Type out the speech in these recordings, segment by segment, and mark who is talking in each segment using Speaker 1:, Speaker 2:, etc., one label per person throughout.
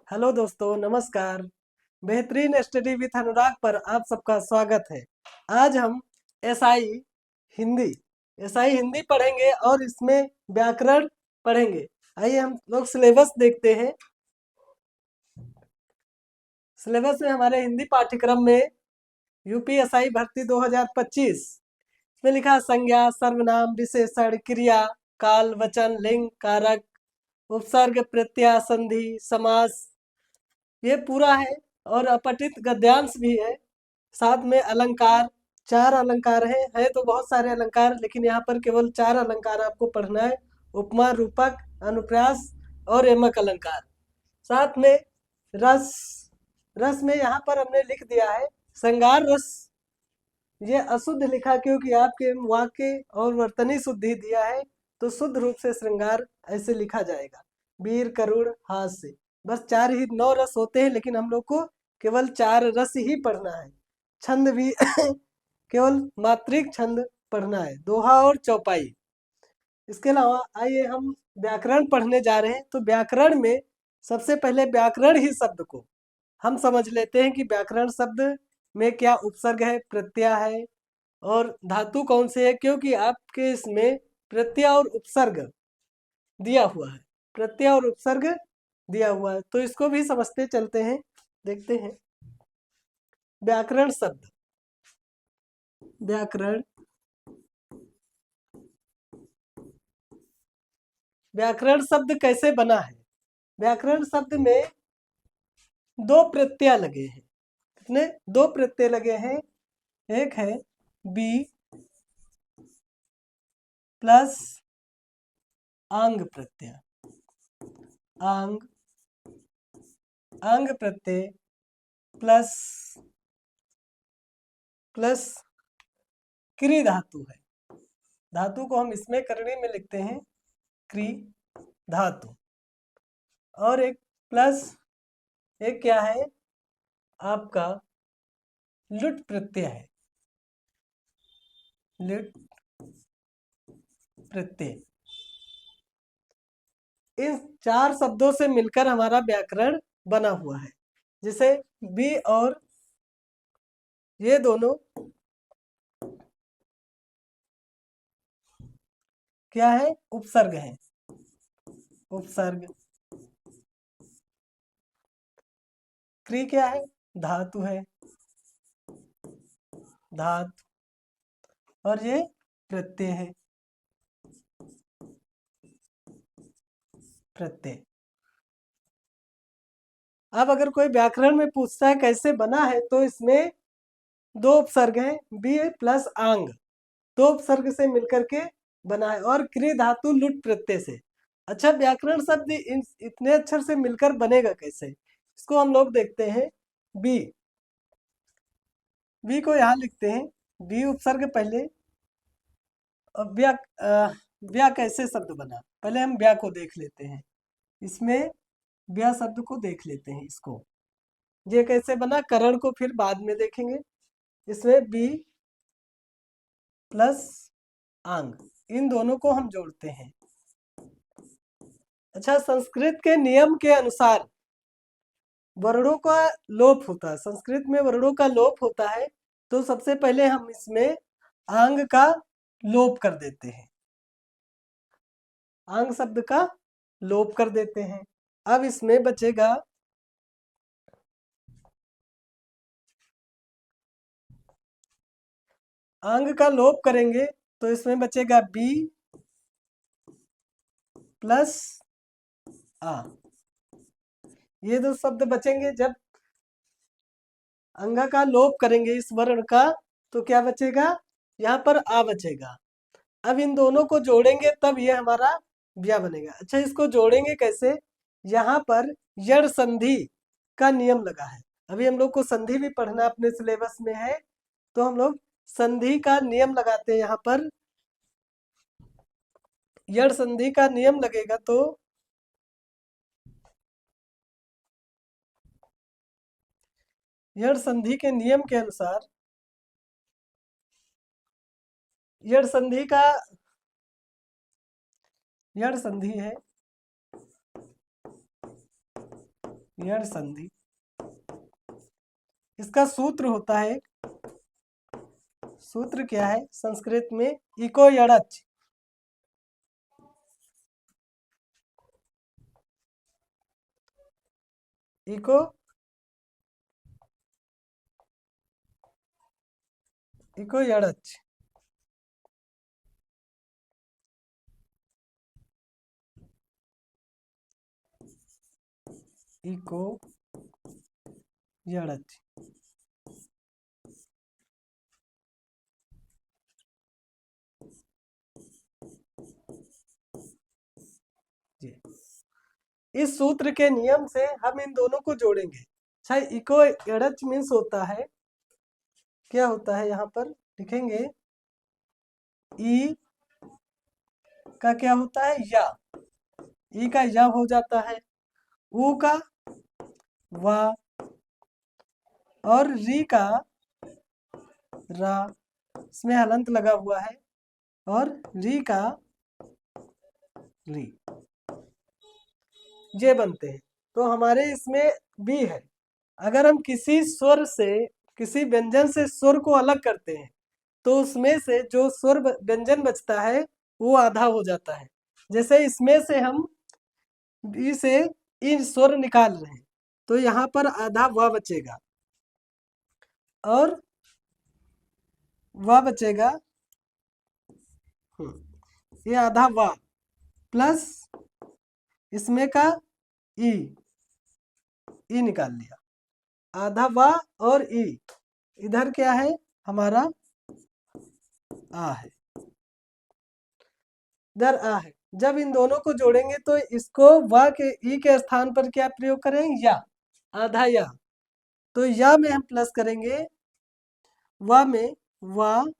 Speaker 1: Hello दोस्तों, नमस्कार। बेहतरीन स्टडी विथ अनुराग पर आप सबका स्वागत है। आज हम एसआई हिंदी एसआई हिंदी पढ़ेंगे और इसमें व्याकरण पढ़ेंगे। आइए हम लोग सिलेबस देखते हैं। सिलेबस में हमारे हिंदी पाठ्यक्रम में यूपीएसआई भर्ती 2025 इसमें लिखा है संज्ञा, सर्वनाम, विशेषण, क्रिया, काल, वचन, लिंग, कारक, उपसर्ग, प्रत्यय, संधि, समास, ये पूरा है। और अपठित गद्यांश भी है। साथ में अलंकार, 4 अलंकार है तो बहुत सारे अलंकार, लेकिन यहाँ पर केवल 4 अलंकार आपको पढ़ना है। उपमा, रूपक, अनुप्रास और यमक अलंकार। साथ में रस, रस में यहाँ पर हमने लिख दिया है श्रृंगार रस। ये अशुद्ध लिखा क्योंकि आपके वाक्य और वर्तनी शुद्धि दिया है, तो शुद्ध रूप से श्रृंगार ऐसे लिखा जाएगा। वीर, करुण, हास्य, बस 9 रस होते हैं, लेकिन हम लोग को केवल 4 रस ही पढ़ना है। छंद भी केवल मात्रिक छंद पढ़ना है, दोहा और चौपाई। इसके अलावा आइए हम व्याकरण पढ़ने जा रहे हैं। तो व्याकरण में सबसे पहले व्याकरण ही शब्द को हम समझ लेते हैं कि व्याकरण शब्द में क्या उपसर्ग है, प्रत्यय है और धातु कौन से है, क्योंकि आपके इसमें प्रत्यय और उपसर्ग दिया हुआ है। प्रत्यय और उपसर्ग दिया हुआ है, तो इसको भी समझते चलते हैं। देखते हैं व्याकरण शब्द। व्याकरण व्याकरण शब्द कैसे बना है? व्याकरण शब्द में 2 प्रत्यय लगे हैं। कितने? 2 प्रत्यय लगे हैं। एक है बी प्लस आंग प्रत्यय, आंग आंग प्रत्यय प्लस प्लस क्री धातु है। धातु को हम इसमें करणी में लिखते हैं क्री धातु। और एक प्लस एक क्या है आपका लुट प्रत्यय है। लुट प्रत्यय, इन 4 शब्दों से मिलकर हमारा व्याकरण बना हुआ है। जैसे बी और ये दोनों क्या है? उपसर्ग है। उपसर्ग। क्री क्या है? धातु है, धातु। और ये प्रत्यय है, प्रत्यय। अब अगर कोई व्याकरण में पूछता है कैसे बना है, तो इसमें 2 उपसर्ग हैं, बी प्लस आंग, 2 उपसर्ग से मिलकर के बना है। और क्री धातु लुट प्रत्यय से। अच्छा, व्याकरण शब्द इतने अक्षर से मिलकर बनेगा कैसे? इसको हम लोग देखते हैं। बी बी को यहाँ लिखते हैं, बी उपसर्ग पहले। और व्या कैसे शब्द बना, पहले हम व्या को देख लेते हैं। इसमें व्या शब्द को देख लेते हैं। इसको ये कैसे बना, करण को फिर बाद में देखेंगे। इसमें बी प्लस आंग, इन दोनों को हम जोड़ते हैं। अच्छा, संस्कृत के नियम के अनुसार वर्णों का लोप होता है। संस्कृत में वर्णों का लोप होता है, तो सबसे पहले हम इसमें आंग का लोप कर देते हैं। आंग शब्द का लोप कर देते हैं। अब इसमें बचेगा आंग का लोप करेंगे तो इसमें बचेगा बी प्लस आ। ये 2 शब्द बचेंगे। जब अंग का लोप करेंगे इस वर्ण का, तो क्या बचेगा? यहाँ पर आ बचेगा। अब इन दोनों को जोड़ेंगे तब ये हमारा व्या बनेगा। अच्छा, इसको जोड़ेंगे कैसे? यहाँ पर यड़ संधि का नियम लगा है। अभी हम लोग को संधि भी पढ़ना अपने सिलेबस में है, तो हम लोग संधि का नियम लगाते हैं। यहाँ पर यड़ संधि का नियम लगेगा, तो यड़ संधि के नियम के अनुसार यड़ संधि का यड़ संधि है यण संधि। इसका सूत्र होता है, सूत्र क्या है संस्कृत में, इको यणच। इको इको यणच। इको यणच। इस सूत्र के नियम से हम इन दोनों को जोड़ेंगे। अच्छा, इको यणच मीन्स होता है, क्या होता है यहाँ पर लिखेंगे, ई का क्या होता है, या। ई का या हो जाता है, ऊ का वा, और री का रा, इसमें हलंत लगा हुआ है, और री का री, ये बनते हैं। तो हमारे इसमें बी है। अगर हम किसी स्वर से, किसी व्यंजन से स्वर को अलग करते हैं तो उसमें से जो स्वर व्यंजन बचता है वो आधा हो जाता है। जैसे इसमें से हम बी से इन स्वर निकाल रहे हैं तो यहाँ पर आधा व बचेगा, और व बचेगा, ये आधा व प्लस इसमें का ई, ई निकाल लिया, आधा व और ई, इधर क्या है हमारा आ है, इधर आ है। जब इन दोनों को जोड़ेंगे तो इसको व के ई के स्थान पर क्या प्रयोग करेंगे, या, आधा या। तो या में हम प्लस करेंगे, व में व,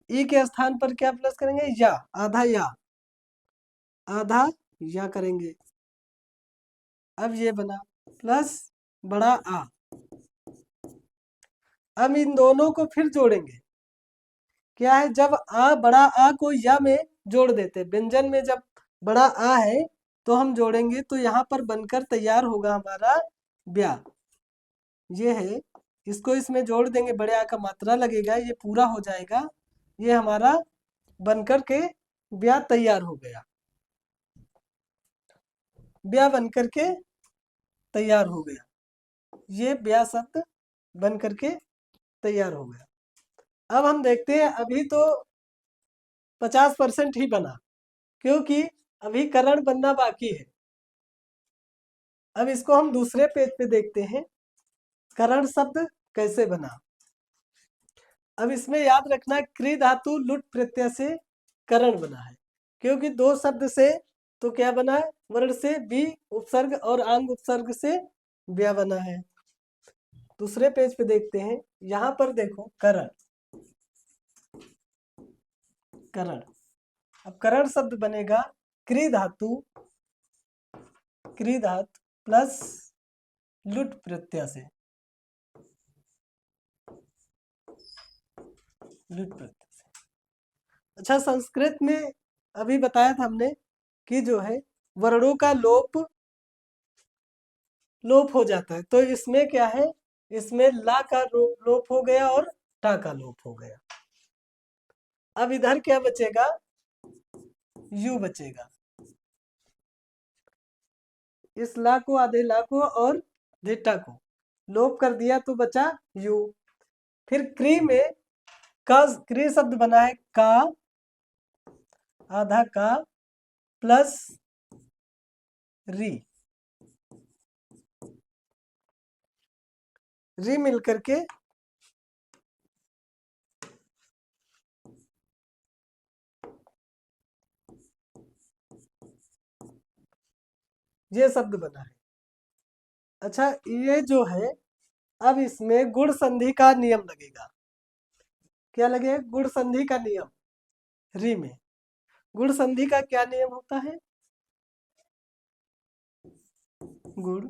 Speaker 1: ई के स्थान पर क्या प्लस करेंगे, या, आधा या, आधा या करेंगे। अब ये बना प्लस बड़ा आ। अब इन दोनों को फिर जोड़ेंगे, क्या है, जब आ, बड़ा आ को या में जोड़ देते, व्यंजन में जब बड़ा आ है तो हम जोड़ेंगे तो यहाँ पर बनकर तैयार होगा हमारा ब्या। ये है, इसको इसमें जोड़ देंगे, बड़े आ का मात्रा लगेगा, ये पूरा हो जाएगा, ये हमारा बनकर के ब्या तैयार हो गया। ब्या बनकर के तैयार हो गया, ये ब्या शब्द बन करके तैयार हो गया। अब हम देखते हैं, अभी तो 50% ही बना, क्योंकि अभी करण बनना बाकी है। अब इसको हम दूसरे पेज पे देखते हैं, करण शब्द कैसे बना। अब इसमें याद रखना, क्री धातु लुट प्रत्यय से करण बना है, क्योंकि दो शब्द से तो क्या बना है, वर्ण से बी उपसर्ग और आंग उपसर्ग से ब्या बना है। दूसरे पेज पे देखते हैं, यहां पर देखो करण, करण। अब करण शब्द बनेगा क्री धातु, क्री धातु प्लस लुट प्रत्यय से, लुट प्रत्यय से। अच्छा, संस्कृत में अभी बताया था हमने कि जो है वर्णों का लोप हो जाता है, तो इसमें क्या है, इसमें ला का लोप हो गया और टा का लोप हो गया। अब इधर क्या बचेगा, यू बचेगा। इस ला को, आधे ला को और टा को लोप कर दिया तो बचा यू। फिर क्री में का, क्री शब्द बना है का, आधा का प्लस री, री मिल करके ये शब्द बना है। अच्छा, ये जो है, अब इसमें गुण संधि का नियम लगेगा। क्या लगेगा, गुण संधि का नियम। री में गुण संधि का क्या नियम होता है, गुण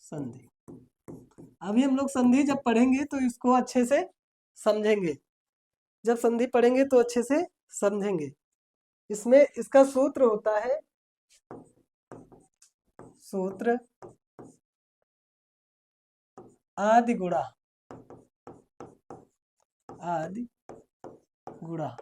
Speaker 1: संधि। अभी हम लोग संधि जब पढ़ेंगे तो इसको अच्छे से समझेंगे, जब संधि पढ़ेंगे तो अच्छे से समझेंगे। इसमें इसका सूत्र होता है सूत्र आदि गुणा आदि गुणा।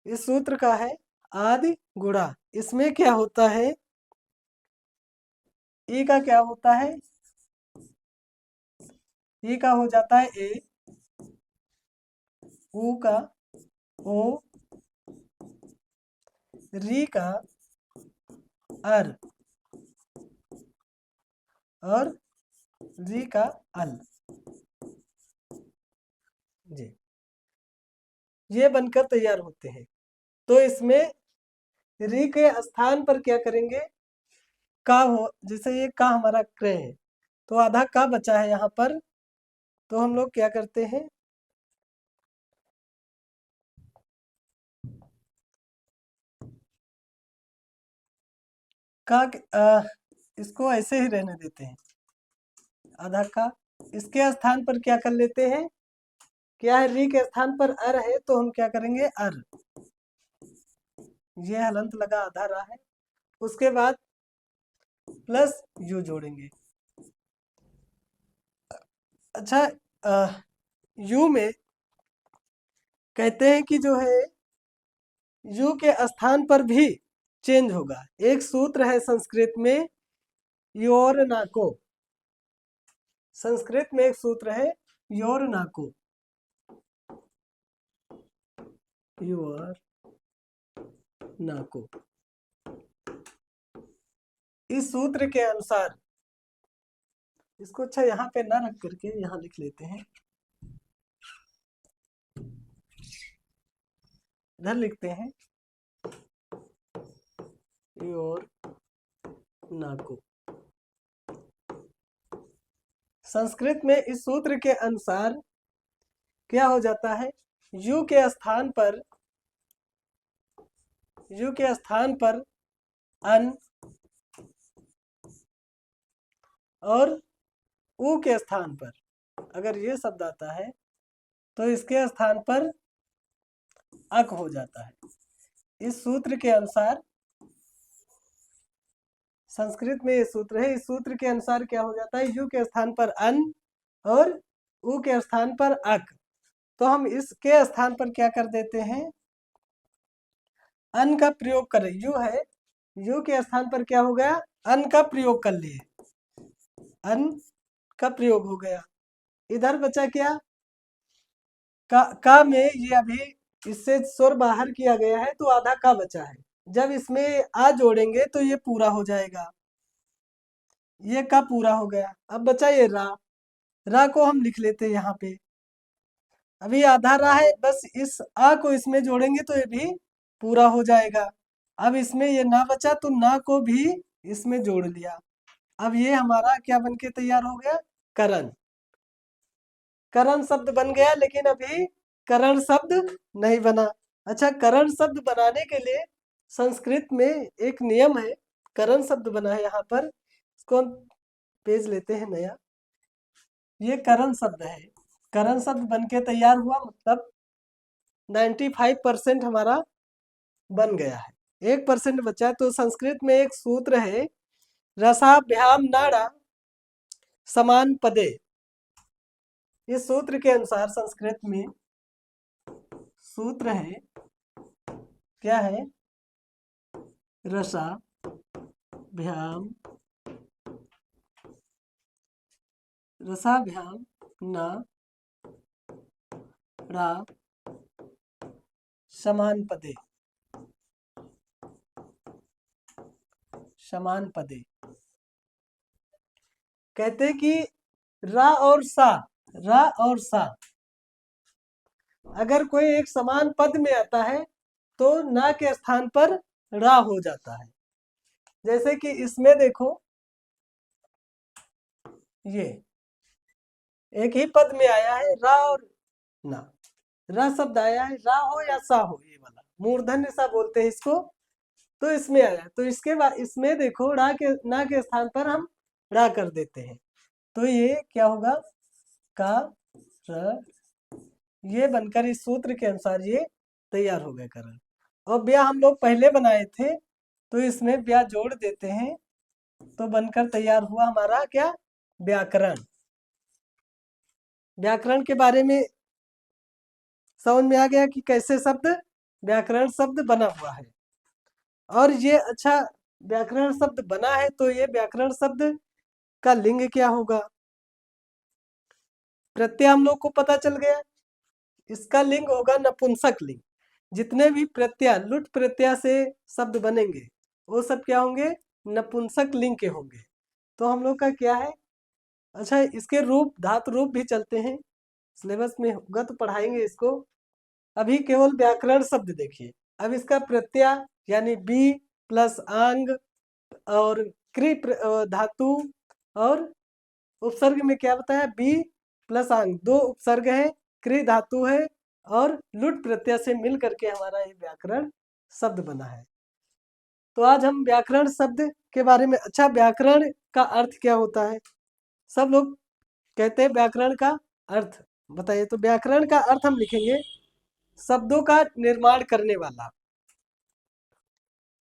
Speaker 1: इस सूत्र का है आदि गुणा। इसमें क्या होता है, ई का क्या होता है, ई का हो जाता है ए, ऊ का ओ, री का अर और री का अल। जी, ये बनकर तैयार होते हैं। तो इसमें री के स्थान पर क्या करेंगे, का हो, जैसे ये का हमारा क्रय है तो आधा का बचा है यहाँ पर, तो हम लोग क्या करते हैं, का इसको ऐसे ही रहने देते हैं आधा का। इसके स्थान पर क्या कर लेते हैं, क्या है, री के स्थान पर अर है तो हम क्या करेंगे अर, ये हलंत लगा आधा रहा है, उसके बाद प्लस यू जोड़ेंगे। अच्छा, यू में कहते हैं कि जो है यू के स्थान पर भी चेंज होगा। एक सूत्र है संस्कृत में योर नाको, संस्कृत में एक सूत्र है योर नाको, योर नाको। इस सूत्र के अनुसार, इसको अच्छा यहाँ पे ना रख करके यहाँ लिख लेते हैं, इधर लिखते हैं योर नाको। संस्कृत में इस सूत्र के अनुसार क्या हो जाता है, यू के स्थान पर, यू के स्थान पर अन और ऊ के स्थान पर अगर ये शब्द आता है तो इसके स्थान पर अक हो जाता है। इस सूत्र के अनुसार, संस्कृत में ये सूत्र है, इस सूत्र के अनुसार क्या हो जाता है, यू के स्थान पर अन और ऊ के स्थान पर अक, तो हम इसके स्थान पर क्या कर देते हैं, अन का प्रयोग करें। यू है, यू के स्थान पर क्या हो गया, अन का प्रयोग कर लिए, अन का प्रयोग हो गया। इधर बचा क्या, का में ये अभी इससे स्वर बाहर किया गया है तो आधा का बचा है, जब इसमें आ जोड़ेंगे तो ये पूरा हो जाएगा, ये का पूरा हो गया। अब बचा ये रा को हम लिख लेते हैं यहाँ पे, अभी आधा रा है, बस इस आ को इसमें जोड़ेंगे तो ये भी पूरा हो जाएगा। अब इसमें ये ना बचा तो ना को भी इसमें जोड़ लिया, अब ये हमारा क्या बन के तैयार हो गया, करण। करण शब्द बन गया, लेकिन अभी करण शब्द नहीं बना। अच्छा, करण शब्द बनाने के लिए संस्कृत में एक नियम है, करण शब्द बना है यहाँ पर, इसको हम पेज लेते हैं नया, ये करण शब्द है। करण शब्द बन के तैयार हुआ, मतलब 95% हमारा बन गया है, 1% बचा है। तो संस्कृत में एक सूत्र है रसाभ्याम नाड़ा समान पदे। इस सूत्र के अनुसार संस्कृत में सूत्र है, क्या है, रसाभ्याम ना रा समान पदे, समान पदे। कहते कि रा और सा अगर कोई एक समान पद में आता है तो ना के स्थान पर रा हो जाता है। जैसे कि इसमें देखो, ये एक ही पद में आया है रा और ना, रा शब्द आया है, रा हो या सा हो, ये वाला मूर्धन्य सा बोलते हैं इसको, तो इसमें आया, तो इसके बाद इसमें देखो रा के ना के स्थान पर हम रा कर देते हैं, तो ये क्या होगा, का र, ये बनकर इस सूत्र के अनुसार ये तैयार हो गया करण। और ब्या हम लोग पहले बनाए थे, तो इसमें व्या जोड़ देते हैं तो बनकर तैयार हुआ हमारा क्या, व्याकरण। व्याकरण के बारे में समझ में आ गया कि कैसे शब्द, व्याकरण शब्द बना हुआ है। और ये अच्छा व्याकरण शब्द बना है तो ये व्याकरण शब्द का लिंग क्या होगा, प्रत्यय हम लोग को पता चल गया, इसका लिंग होगा नपुंसक लिंग। जितने भी प्रत्यय लुट प्रत्यय से शब्द बनेंगे वो सब क्या होंगे, नपुंसक लिंग के होंगे। तो हम लोग का क्या है, अच्छा इसके रूप धातु रूप भी चलते हैं, सिलेबस में होगा तो पढ़ाएंगे इसको। अभी केवल व्याकरण शब्द देखिए। अब इसका प्रत्यय यानी बी प्लस आंग और क्री धातु और उपसर्ग में क्या बताया, बी प्लस आंग, दो उपसर्ग है, क्री धातु है और लुट प्रत्यय से मिल करके हमारा ये व्याकरण शब्द बना है। तो आज हम व्याकरण शब्द के बारे में, अच्छा व्याकरण का अर्थ क्या होता है, सब लोग कहते हैं व्याकरण का अर्थ बताइए। तो व्याकरण का अर्थ हम लिखेंगे शब्दों का निर्माण करने वाला,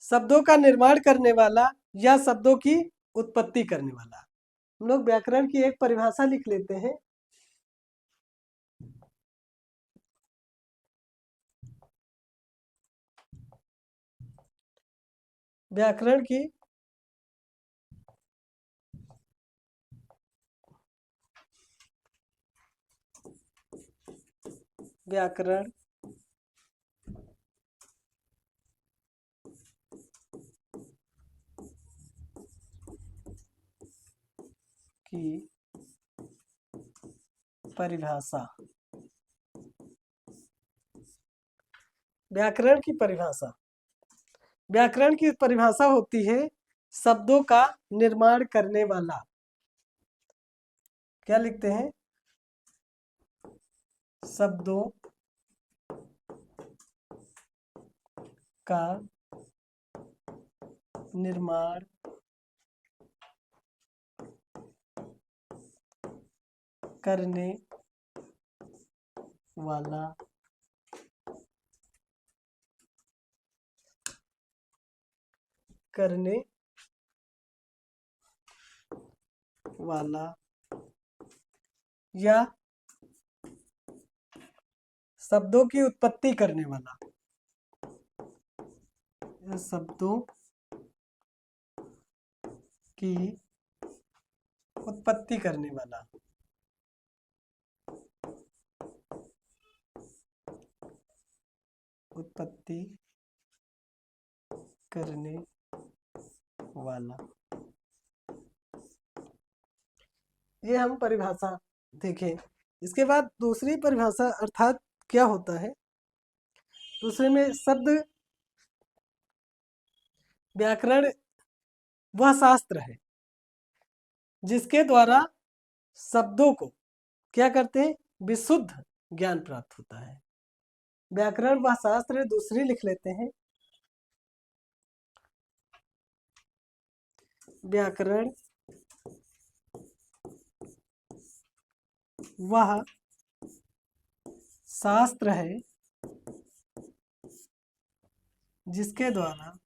Speaker 1: शब्दों का निर्माण करने वाला या शब्दों की उत्पत्ति करने वाला। हम लोग व्याकरण की एक परिभाषा लिख लेते हैं। व्याकरण की व्याकरण की परिभाषा, व्याकरण की परिभाषा, व्याकरण की परिभाषा होती है शब्दों का निर्माण करने वाला। क्या लिखते हैं, शब्दों का निर्माण करने वाला, करने वाला या शब्दों की उत्पत्ति करने वाला, या शब्दों की उत्पत्ति करने वाला, उत्पत्ति करने वाला। ये हम परिभाषा देखें। इसके बाद दूसरी परिभाषा अर्थात क्या होता है, दूसरे में शब्द, व्याकरण वह शास्त्र है जिसके द्वारा शब्दों को क्या करते हैं, विशुद्ध ज्ञान प्राप्त होता है। व्याकरण वह शास्त्र है, दूसरी लिख लेते हैं, व्याकरण वह शास्त्र है जिसके द्वारा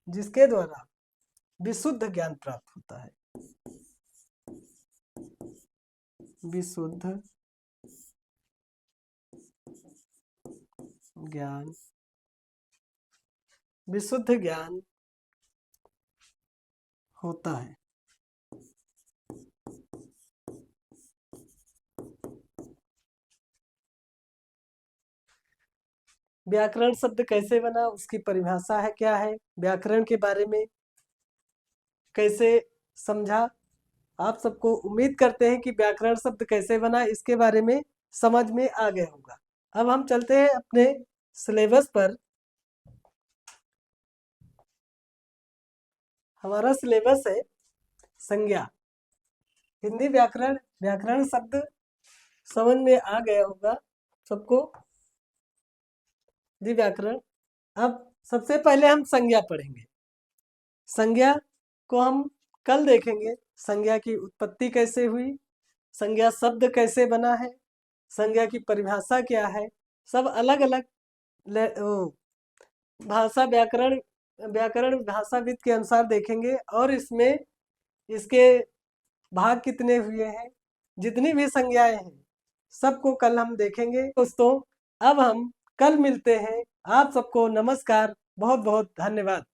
Speaker 1: जिसके द्वारा विशुद्ध ज्ञान प्राप्त होता है, विशुद्ध ज्ञान, विशुद्ध ज्ञान होता है। व्याकरण शब्द कैसे बना, उसकी परिभाषा है क्या है, व्याकरण के बारे में कैसे समझा, आप सबको उम्मीद करते हैं कि व्याकरण शब्द कैसे बना इसके बारे में समझ में आ गया होगा। अब हम चलते हैं अपने सिलेबस पर। हमारा सिलेबस है संज्ञा, हिंदी व्याकरण, व्याकरण शब्द समझ में आ गया होगा सबको, हिंदी व्याकरण। अब सबसे पहले हम संज्ञा पढ़ेंगे। संज्ञा को हम कल देखेंगे, संज्ञा की उत्पत्ति कैसे हुई, संज्ञा शब्द कैसे बना है, संज्ञा की परिभाषा क्या है, सब अलग अलग भाषा व्याकरण व्याकरण भाषाविद के अनुसार देखेंगे। और इसमें इसके भाग कितने हुए हैं, जितनी भी संज्ञाएं हैं सबको कल हम देखेंगे। दोस्तों अब हम कल मिलते हैं। आप सबको नमस्कार, बहुत बहुत धन्यवाद।